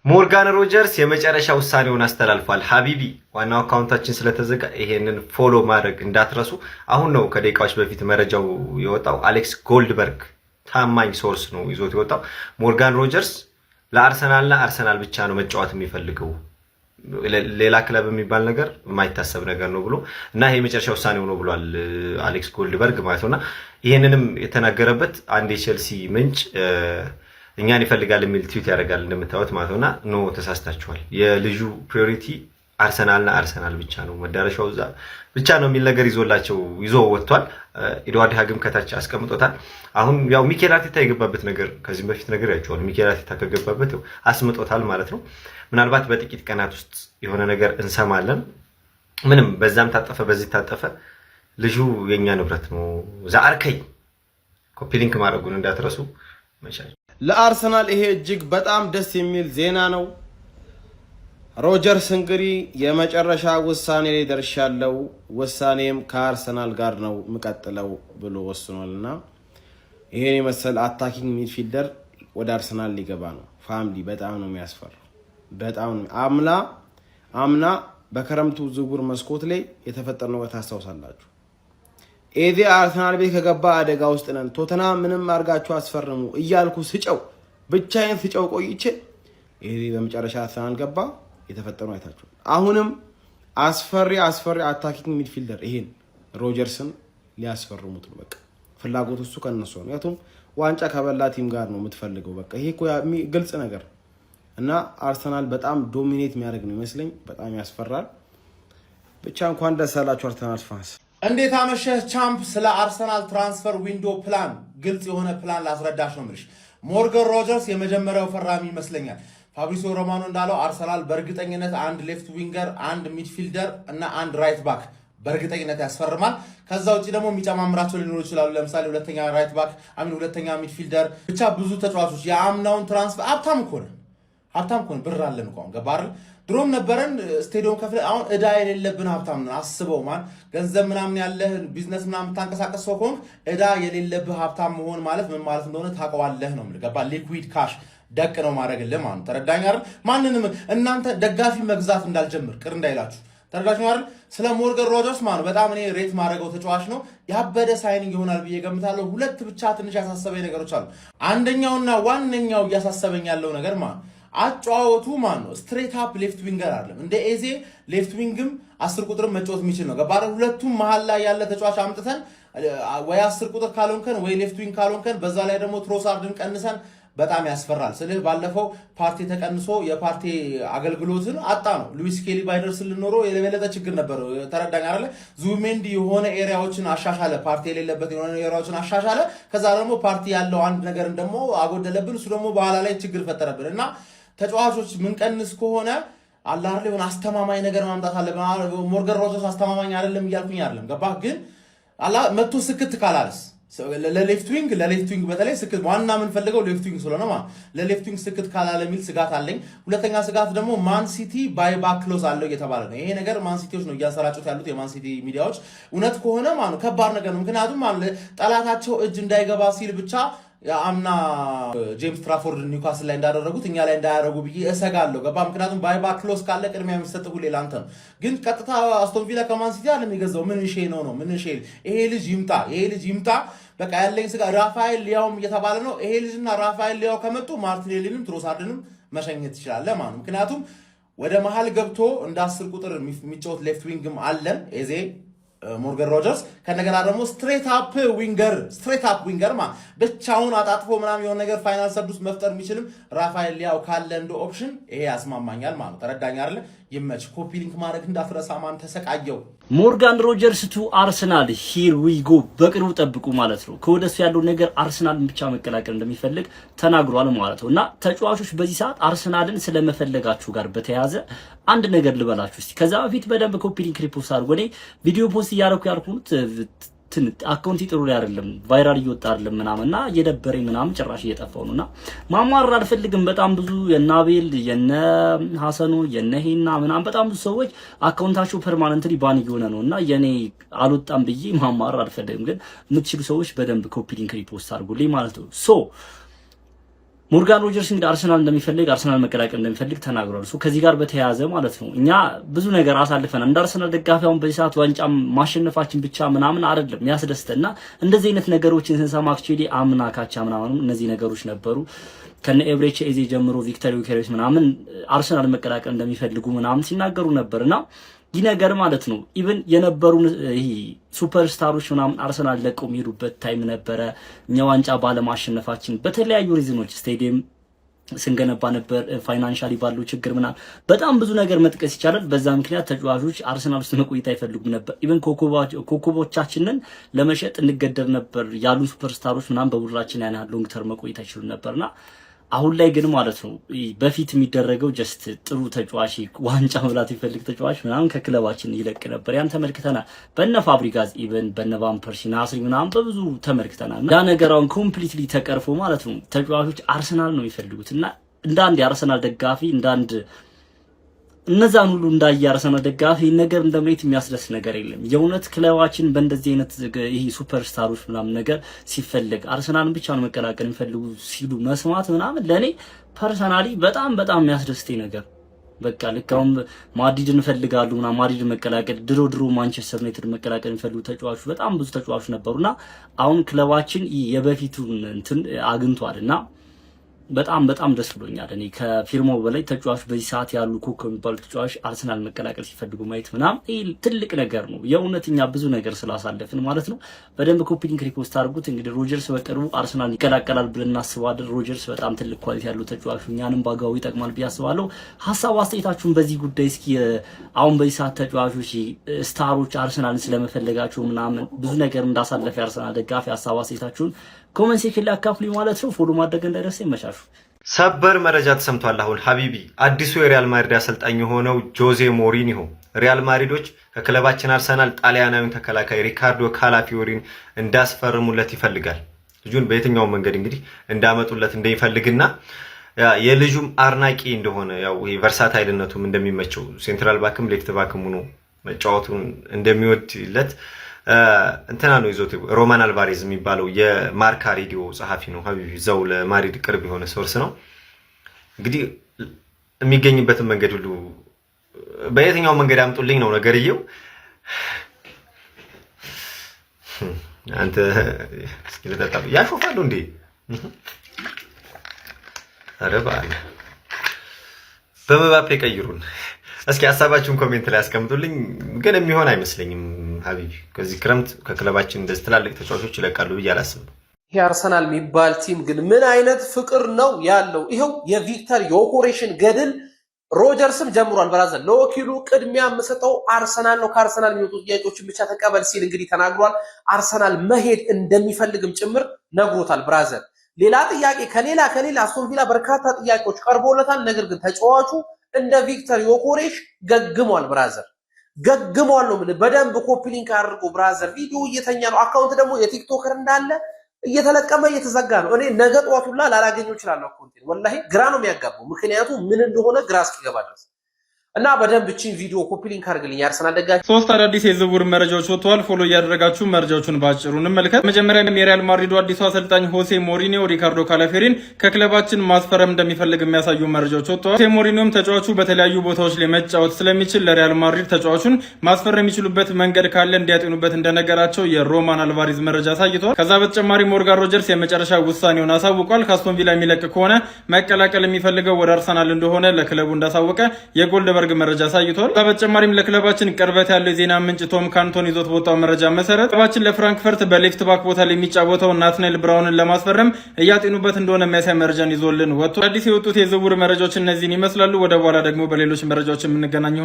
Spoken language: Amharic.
ሞርጋን ሮጀርስ የመጨረሻ ውሳኔውን አስተላልፏል። ሀቢቢ ዋናው አካውንታችን ስለተዘጋ ይሄንን ፎሎ ማድረግ እንዳትረሱ። አሁን ነው ከደቂቃዎች በፊት መረጃው የወጣው። አሌክስ ጎልድበርግ ታማኝ ሶርስ ነው ይዞት የወጣው። ሞርጋን ሮጀርስ ለአርሰናልና አርሰናል ብቻ ነው መጫወት የሚፈልገው፣ ሌላ ክለብ የሚባል ነገር የማይታሰብ ነገር ነው ብሎ እና ይሄ የመጨረሻ ውሳኔው ነው ብሏል አሌክስ ጎልድበርግ ማለት ነውና ይሄንንም የተናገረበት አንድ የቼልሲ ምንጭ እኛን ይፈልጋል የሚል ትዊት ያደርጋል እንደምታዩት ማለት ነውና ኖ ተሳስታችኋል፣ የልጁ ፕራዮሪቲ አርሰናልና አርሰናል ብቻ ነው፣ መዳረሻው እዛ ብቻ ነው የሚል ነገር ይዞ ወጥቷል። ኤድዋርድ ሃግም ከታች አስቀምጦታል። አሁን ያው ሚኬል አርቴታ የገባበት ነገር ከዚህም በፊት ነገር ያቸዋል። ሚኬል አርቴታ ከገባበት አስምጦታል ማለት ነው። ምናልባት በጥቂት ቀናት ውስጥ የሆነ ነገር እንሰማለን። ምንም በዛም ታጠፈ በዚህ ታጠፈ ልጁ የኛ ንብረት ነው። ዛአርከይ ኮፒ ሊንክ ማድረጉን እንዳትረሱ መቻል። ለአርሰናል ይሄ እጅግ በጣም ደስ የሚል ዜና ነው። ሮጀርስ እንግዲህ የመጨረሻ ውሳኔ ላይ ደርሻለሁ፣ ውሳኔም ከአርሰናል ጋር ነው የምቀጥለው ብሎ ወስኗልና ይሄን የመሰለ አታኪንግ ሚድፊልደር ወደ አርሰናል ሊገባ ነው። ፋሚሊ በጣም ነው የሚያስፈራው። በጣም አምና በክረምቱ ዝውውር መስኮት ላይ የተፈጠረው ታስታውሳላችሁ። ኤዜ አርሰናል ቤት ከገባ አደጋ ውስጥ ነን፣ ቶተንሃም ምንም አርጋችሁ አስፈርሙ እያልኩ ብቻዬን ስጨው ቆይቼ ኤዜ በመጨረሻ አርሰናል ገባ። የተፈጠረው አይታችሁ አሁንም አስፈሪ አታኪንግ ሚድፊልደር ይሄን ሮጀርስን ሊያስፈርሙት ነው። በቃ ፍላጎቱ እሱ ከነሱ ነው። ያቱም ዋንጫ ከበላ ቲም ጋር ነው የምትፈልገው። በቃ ይሄ እኮ ግልጽ ነገር እና አርሰናል በጣም ዶሚኔት የሚያደርግ ነው ይመስለኝ። በጣም ያስፈራል። ብቻ እንኳን ደስ አላችሁ አርሰናል ፋንስ። እንዴት አመሸህ ቻምፕ። ስለ አርሰናል ትራንስፈር ዊንዶ ፕላን ግልጽ የሆነ ፕላን ላስረዳሽ ነው የምልሽ። ሞርጋን ሮጀርስ የመጀመሪያው ፈራሚ ይመስለኛል። ፋብሪሲዮ ሮማኖ እንዳለው አርሰናል በእርግጠኝነት አንድ ሌፍት ዊንገር፣ አንድ ሚድፊልደር እና አንድ ራይት ባክ በእርግጠኝነት ያስፈርማል። ከዛ ውጪ ደግሞ የሚጨማምራቸው ሊኖሩ ይችላሉ። ለምሳሌ ሁለተኛ ራይት ባክ፣ ሁለተኛ ሚድፊልደር፣ ብቻ ብዙ ተጫዋቾች። የአምናውን ትራንስፈር ሀብታም እኮ ነን፣ ብር አለን እኮ ገባ አይደል? ድሮም ነበረን ስቴዲየም ከፍለ። አሁን እዳ የሌለብን ሀብታም ነን። አስበው ማን ገንዘብ ምናምን ያለህ ቢዝነስ ምናምን ታንቀሳቀስ ሰው ከሆንክ እዳ የሌለብህ ሀብታም መሆን ማለት ምን ማለት እንደሆነ ታውቀዋለህ ነው የምልህ። ገባ? ሊኩዊድ ካሽ ደቅ ነው ማድረግልህ ማለት ተረዳኝ አይደል? ማንንም እናንተ ደጋፊ መግዛት እንዳልጀምር ቅር እንዳይላችሁ ተረዳኝ አይደል? ስለ ሞርጋን ሮጀርስ ማለት በጣም እኔ ሬት ማድረገው ተጫዋች ነው። ያበደ ሳይኒንግ ይሆናል ብዬ ገምታለሁ። ሁለት ብቻ ትንሽ ያሳሰበኝ ነገሮች አሉ። አንደኛውና ዋነኛው እያሳሰበኝ ያለው ነገር ማለት አጫዋወቱ ነው ስትሬት አፕ ሌፍት ዊንገር አይደለም። እንደ ኤዜ ሌፍት ዊንግም 10 ቁጥር መጫወት የሚችል ነው። ገባረ ሁለቱም መሃል ላይ ያለ ተጫዋች አምጥተን ወይ 10 ቁጥር ካልሆንከን ወይ ሌፍት ዊንግ ካልሆንከን በዛ ላይ ደግሞ ትሮሳርድን ቀንሰን በጣም ያስፈራል። ስለዚህ ባለፈው ፓርቲ ተቀንሶ የፓርቲ አገልግሎትን አጣ ነው። ሉዊስ ኬሊ ባይደርስልን ኖሮ የበለጠ ችግር ነበር። ተረዳኝ አይደል? ዙሜንዲ የሆነ ኤሪያዎችን አሻሻለ፣ ፓርቲ የሌለበት የሆነ ኤሪያዎችን አሻሻለ። ከዛ ደግሞ ፓርቲ ያለው አንድ ነገር ደግሞ አጎደለብን። እሱ ደግሞ በኋላ ላይ ችግር ፈጠረብን እና ተጫዋቾች ምንቀንስ ከሆነ አላህ ላይ አስተማማኝ ነገር ማምጣት አለብን። ሞርጋን ሮጀርስ አስተማማኝ አይደለም እያልኩኝ አይደለም። ገባህ? ግን አላህ መጥቶ ስክት ካላለስ ለሌፍት ዊንግ በተለይ ስክት ዋና የምንፈልገው ሌፍት ዊንግ ስለሆነ ለሌፍት ዊንግ ስክት ካላለ የሚል ስጋት አለኝ። ሁለተኛ ስጋት ደግሞ ማን ሲቲ ባይባክ ክሎዝ አለው እየተባለ ነው። ይሄ ነገር ማን ሲቲዎች ነው እያሰራጩት ያሉት የማን ሲቲ ሚዲያዎች። እውነት ከሆነ ከባድ ነገር ነው። ምክንያቱም ጠላታቸው እጅ እንዳይገባ ሲል ብቻ አምና ጄምስ ትራፎርድ ኒውካስል ላይ እንዳደረጉት እኛ ላይ እንዳያደርጉ ብዬ እሰጋለሁ። ገባ? ምክንያቱም ባይባክ ክሎዝ ካለ ቅድሚያ የሚሰጥው ሌላ አንተ ነው። ግን ቀጥታ አስቶን ቪላ ከማን ሲቲ አለ የሚገዛው ምን ይሄ ልጅ ይምጣ በቃ ያለኝ ስጋ። ራፋኤል ሊያውም እየተባለ ነው። ይሄ ልጅና ራፋኤል ሊያው ከመጡ ማርቲኔሊንም ትሮሳርድንም መሸኘት ይችላል ማለት ነው። ምክንያቱም ወደ መሃል ገብቶ እንደ 10 ቁጥር የሚጫወት ሌፍት ዊንግም አለን ኤዜ ሞርጋን ሮጀርስ። ከነገና ደግሞ ስትሬት አፕ ዊንገር ብቻውን አጣጥፎ ምናምን የሆነ ነገር ፋይናል ሰርዱስ መፍጠር የሚችልም ራፋኤል ሊያው ካለ እንደ ኦፕሽን ይሄ ያስማማኛል ማለት ተረዳኝ አይደል? ይመች። ኮፒ ሊንክ ማድረግ እንዳትረሳ ማን ተሰቃየው። ሞርጋን ሮጀርስ ቱ አርሰናል ሂር ዊ ጎ። በቅርቡ ጠብቁ ማለት ነው። ከወደሱ ያለው ነገር አርሰናልን ብቻ መቀላቀል እንደሚፈልግ ተናግሯል ማለት ነው። እና ተጫዋቾች በዚህ ሰዓት አርሰናልን ስለመፈለጋችሁ ጋር በተያያዘ አንድ ነገር ልበላችሁ እስቲ። ከዛ በፊት በደንብ ኮፒ ሊንክ ሪፖስት አድርጎ እኔ ቪዲዮ ፖስት ያልኩት አካውንት ጥሩ ላይ አይደለም፣ ቫይራል እየወጣ አይደለም ምናምንና እየደበረኝ ምናምን ጭራሽ እየጠፋው ነውና ማማር አልፈልግም። በጣም ብዙ የናቤል የነ ሐሰኑ የነሄና ምናምን በጣም ብዙ ሰዎች አካውንታቸው ፐርማነንትሊ ባን እየሆነ ነውና የኔ አልወጣም ብዬ ማማር አልፈልግም። ግን የምትችሉ ሰዎች በደንብ ኮፒ ሊንክ ሪፖስት አድርጉልኝ ማለት ነው። ሞርጋን ሮጀርስ እንግዲህ አርሰናል እንደሚፈልግ አርሰናል መቀላቀል እንደሚፈልግ ተናግሯል። እሱ ከዚህ ጋር በተያያዘ ማለት ነው እኛ ብዙ ነገር አሳልፈናል። እንደ አርሰናል ደጋፊ አሁን በዚህ ሰዓት ዋንጫ ማሸነፋችን ብቻ ምናምን አይደለም የሚያስደስተና እንደዚህ አይነት ነገሮችን ስንሰማ አክቹሊ አምና ካቻ ምናምን እነዚህ ነገሮች ነበሩ ከነ ኤብሬቺ ኤዜ ጀምሮ ቪክተር ዩኬሬስ ምናምን አርሰናል መቀላቀል እንደሚፈልጉ ምናምን ሲናገሩ ነበርና ይህ ነገር ማለት ነው ኢቭን የነበሩ ይሄ ሱፐርስታሮች ምናምን አርሰናል ለቀው የሚሄዱበት ታይም ነበረ። እኛ ዋንጫ ባለማሸነፋችን በተለያዩ ሪዝኖች ስቴዲየም ስንገነባ ነበር፣ ፋይናንሻሊ ባለው ችግር ምናምን በጣም ብዙ ነገር መጥቀስ ይቻላል። በዛ ምክንያት ተጫዋቾች አርሰናል ውስጥ መቆየት አይፈልጉም ነበር። ኢቭን ኮከቦቻችንን ለመሸጥ እንገደድ ነበር ያሉ ሱፐርስታሮች ምናምን በቡድናችን ያን ያህል ሎንግ ተርም መቆየት አይችሉም ነበርና አሁን ላይ ግን ማለት ነው በፊት የሚደረገው ጀስት ጥሩ ተጫዋች ዋንጫ መብላት ይፈልግ ተጫዋች ምናምን ከክለባችን ይለቅ ነበር። ያን ተመልክተናል። በነ ፋብሪጋዝ ኢቨን በነ ቫን ፐርሲ ናስሪ ምናምን በብዙ ተመልክተናል። ያ ነገራውን ኮምፕሊትሊ ተቀርፎ ማለት ነው ተጫዋቾች አርሰናል ነው የሚፈልጉት እና እንደ አንድ የአርሰናል ደጋፊ እንደ አንድ እነዛን ሁሉ እንዳየ አርሰናል ደጋፊ ነገር እንደምሬት የሚያስደስት ነገር የለም። የእውነት ክለባችን በእንደዚህ አይነት ይሄ ሱፐርስታሮች ምናምን ነገር ሲፈልግ አርሰናልን ብቻ ነው መቀላቀል የሚፈልጉ ሲሉ መስማት ምናምን ለኔ ፐርሰናሊ በጣም የሚያስደስተኝ ነገር በቃ ልክ አሁን ማድሪድ እንፈልጋሉ ምናምን ማድሪድ መቀላቀል ድሮ ማንቸስተር ዩናይትድ መቀላቀል የሚፈልጉ ተጫዋቾች በጣም ብዙ ተጫዋቾች ነበሩና አሁን ክለባችን የበፊቱን እንትን አግኝቷልና በጣም ደስ ብሎኛል። እኔ ከፊርማው በላይ ተጫዋቾች በዚህ ሰዓት ያሉ ኮከብ የሚባሉ ተጫዋቾች አርሰናል መቀላቀል ሲፈልጉ ማየት ምናምን ይሄ ትልቅ ነገር ነው። የእውነተኛ ብዙ ነገር ስላሳለፍን ማለት ነው። በደንብ ኮፒ ሊንክ ሪፖስት አድርጉት። እንግዲህ ሮጀርስ በቅርቡ አርሰናል ይቀላቀላል ብለን እናስባለን። ሮጀርስ በጣም ትልቅ ኳሊቲ ያለው ተጫዋች እኛንም ባጋው ይጠቅማል ብዬ አስባለሁ። ሀሳብ አስተያየታችሁን በዚህ ጉዳይ እስኪ አሁን በዚህ ሰዓት ተጫዋቾች ስታሮች አርሰናልን ስለመፈለጋቸው ምናምን ብዙ ነገር እንዳሳለፈ አርሰናል ደጋፊ ሀሳብ አስተያየታችሁን ኮሜንት ሴክሽን ላይ አካፍሉ ማለት ነው። ፎሎ ማድረግ እንዳይረሳ። ይመቻቹ። ሰበር መረጃ ተሰምቷል። አሁን ሀቢቢ አዲሱ የሪያል ማድሪድ አሰልጣኝ የሆነው ጆዜ ሞሪኒሆ ሪያል ማድሪዶች ከክለባችን አርሰናል ጣሊያናዊውን ተከላካይ ሪካርዶ ካላፊዮሪን እንዳስፈርሙለት ይፈልጋል። ልጁን በየትኛው መንገድ እንግዲህ እንዳመጡለት እንደሚፈልግና የልጁም አርናቂ እንደሆነ ያው ይሄ ቨርሳታይልነቱም እንደሚመቸው ሴንትራል ባክም ሌፍት ባክም ሆኖ መጫወቱን እንደሚወድለት እንትና ነው ይዞት ሮማን አልቫሬዝ የሚባለው የማርካ ሬዲዮ ጸሐፊ ነው። ሀቢቢ ዘው ለማድሪድ ቅርብ የሆነ ሶርስ ነው። እንግዲህ የሚገኝበትን መንገድ ሁሉ በየትኛው መንገድ አምጡልኝ ነው ነገርየው። አንተ እስኪ ለጣጣ ያሾፋሉ እንዴ? ኧረ በአለ በመባፔ ቀይሩን። እስኪ ሐሳባችሁን ኮሜንት ላይ አስቀምጡልኝ። ግን የሚሆን አይመስለኝም ሀቢቢ ከዚህ ክረምት ከክለባችን እንደዚህ ትላልቅ ተጫዋቾች ይለቃሉ ብዬ አላስብም። ይሄ አርሰናል የሚባል ቲም ግን ምን አይነት ፍቅር ነው ያለው? ይኸው የቪክተር ዮኬሬሽን ገድል ሮጀርስም ጀምሯል። ብራዘር ለወኪሉ ቅድሚያ የምሰጠው አርሰናል ነው፣ ከአርሰናል የሚወጡ ጥያቄዎችን ብቻ ተቀበል ሲል እንግዲህ ተናግሯል። አርሰናል መሄድ እንደሚፈልግም ጭምር ነግሮታል። ብራዘር ሌላ ጥያቄ ከሌላ አስቶን ቪላ በርካታ ጥያቄዎች ቀርቦለታል። ነገር ግን ተጫዋቹ እንደ ቪክተር ዮኬሬሽ ገግሟል። ብራዘር ገግሟል ነው ምን በደንብ ኮፒ ሊንክ አድርጎ ብራዘር ቪዲዮ እየተኛ ነው። አካውንት ደግሞ የቲክቶከር እንዳለ እየተለቀመ እየተዘጋ ነው። እኔ ነገ ጠዋቱላ ላላገኘው እችላለሁ። አካውንት ወላሂ ግራ ነው የሚያጋባው፣ ምክንያቱም ምን እንደሆነ ግራ እስኪገባ ድረስ እና በደንብ እቺን ቪዲዮ ኮፒ ሊንክ አድርግልኝ። አርሰናል ደጋፊ ሶስት አዳዲስ የዝውውር መረጃዎች ወጥተዋል። ፎሎ እያደረጋችሁ መረጃዎቹን ባጭሩ እንመልከት። መጀመሪያ የሪያል ማድሪዱ አዲሱ አሰልጣኝ ሆሴ ሞሪኒዮ ሪካርዶ ካላፊዮሪን ከክለባችን ማስፈረም እንደሚፈልግ የሚያሳዩ መረጃዎች ወጥተዋል። ሆሴ ሞሪኒዮም ተጫዋቹ በተለያዩ ቦታዎች ላይ መጫወት ስለሚችል ለሪያል ማድሪድ ተጫዋቹን ማስፈረም የሚችሉበት መንገድ ካለ እንዲያጤኑበት እንደነገራቸው የሮማን አልቫሬዝ መረጃ አሳይቷል። ከዛ በተጨማሪ ሞርጋን ሮጀርስ የመጨረሻ ውሳኔውን አሳውቋል። ከአስቶን ቪላ የሚለቅ ከሆነ መቀላቀል የሚፈልገው ወደ አርሰናል እንደሆነ ለክለቡ እንዳሳወቀ የጎልድ መረጃ አሳይቷል። በተጨማሪም ለክለባችን ቅርበት ያለው የዜና ምንጭ ቶም ካንቶን ይዞት በወጣው መረጃ መሰረት ክለባችን ለፍራንክፈርት በሌፍት ባክ ቦታ ላይ የሚጫወተው ናትናኤል ብራውንን ለማስፈረም እያጤኑበት እንደሆነ የሚያሳይ መረጃን ይዞልን ወጥቷል። አዲስ የወጡት የዝውውር መረጃዎች እነዚህን ይመስላሉ። ወደ በኋላ ደግሞ በሌሎች መረጃዎች የምንገናኝ